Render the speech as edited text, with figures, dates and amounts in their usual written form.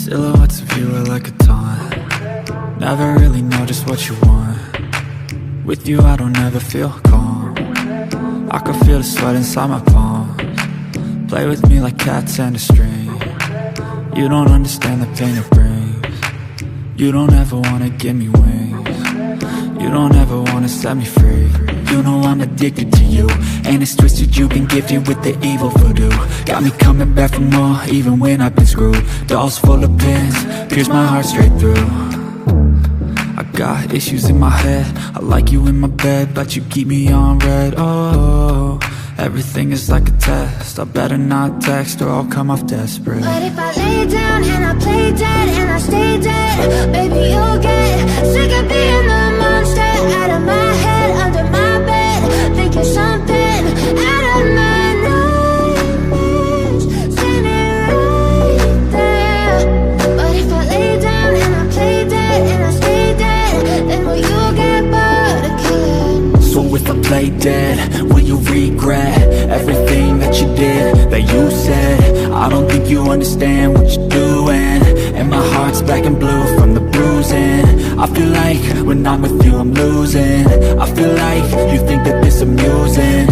Silhouettes of you are like a taunt. Never really know just what you want. With you I don't ever feel calm. I can feel the sweat inside my palms. Play with me like cats and a string. You don't understand the pain it brings. You don't ever wanna give me wings. You don't ever wanna set me free. You know I'm addicted to you, and it's twisted, you've been gifted with the evil voodoo. Got me coming back for more, even when I've been screwed. Dolls full of pins, pierce my heart straight through. I got issues in my head, I like you in my bed, but you keep me on red. Oh, everything is like a test, I better not text or I'll come off desperate. But if I lay down and I play dead and I stay dead, baby you'll get sick of being the monster out of my head, under my bed, thinking something out of my nightmares, standing right there. But if I lay down and I play dead and I stay dead, then will you get bored of killing? So if I play dead, will you regret everything that you did, that you said? I don't think you understand what you're doing, and my heart's black and blue from the bruising. I feel like when I'm with you I'm losing. I feel like you think that this amusing.